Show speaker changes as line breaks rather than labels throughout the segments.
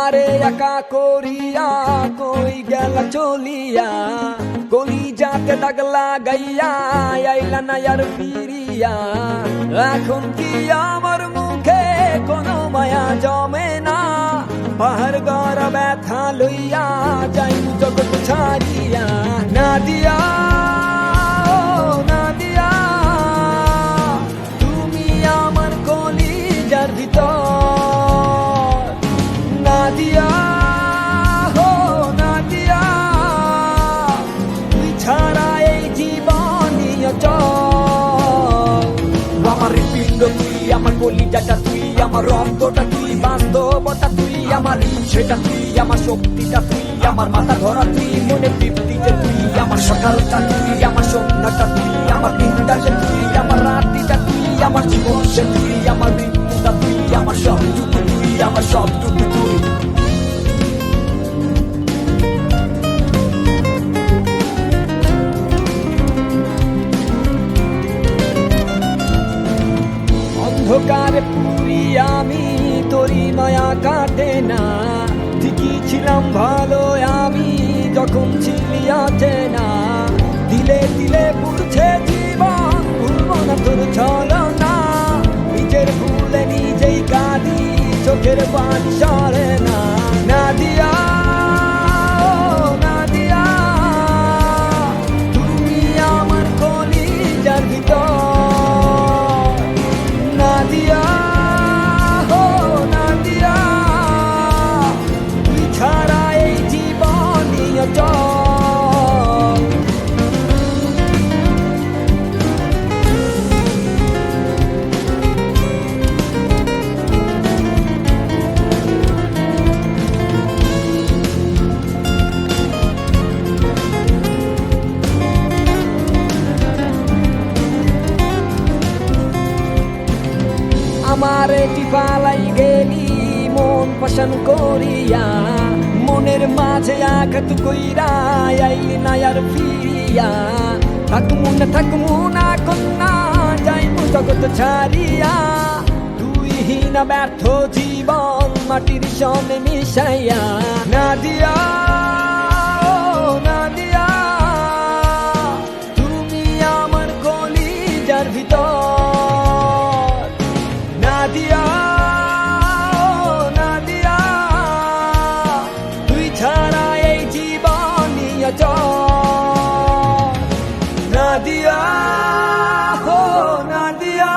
আমারে একা করিয়া কই গেল চলিয়া কলিজাতে দাগ লাগাইয়া আইলা না আর ফিরিয়া এখন কি আমার মুখে কোনো মায়া জমে না পাহাড় গড় ব্যথা লইয়া যাই জগৎ ছাড়িয়া নাদিয়া নাদিয়া তুমি আমার কলিজার ভিতর নাদিয়া হো নাদিয়া তুই ছাড়া এই জীবনই অচল আমার হৃৎপিণ্ড তুই আমার কলিজাটা তুই আমার রক্তটা তুই বাস্তবতা তুই আমার ইচ্ছেটা তুই আমার শক্তিটা তুই আমার মাথা ধরা তুই মনে তৃপ্তিতে তুই আমার সকালটা তুই আমার সন্ধ্যাটা তুই আমার দিনটাতে তুই আমার রাত্রিটা তুই আমার জীবন সে তুই আমার মৃত্যুটা তুই আমার সবটুকু তুই আমার সবটুকু তুই অন্ধকারে পুরি আমি তোরি মায়া কাটে না ঠিকই ছিলাম ভালো আমি যখন ছিলি অচেনা দিলে দিলে পুড়ছে জীবন ভুলবো না তোর ছলনা নিজের ভুলে নিজেই কাঁদি চোখের পানি সরে না নাদিয়া নাদিয়া তুমি আমার কলিজার ভিতর নাদিয়া হো নাদিয়া তুই ছাড়া এই জীবনই অচল আমারে টিপালাই গেলি মন পছন করিয়া মনের মাঝে আঘাত কইরা আইলি না আর ফিরিয়া থাকমু না কন্যা যাইমু জগৎ ছাড়িয়া তুই হীনা ব্যর্থ জীবন মাটির সনে মিশাইয়া নাদিয়া নাদিয়া তুমি আমার কলিজার ভিতর নাদিয়া নাদিয়া তুই ছাড়া এই জীবনই অচল নাদিয়া হো নাদিয়া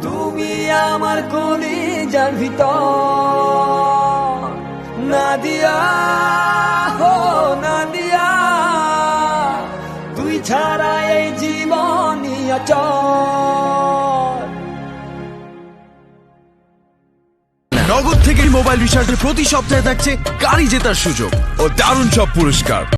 তুমি আমার কলিজার ভিতর নাদিয়া হো নাদিয়া তুই ছাড়া এই জীবনই অচল
নগদ থেকে মোবাইল রিচার্জে প্রতি সপ্তাহে থাকছে গাড়ি জেতার সুযোগ ও দারুণ সব পুরস্কার।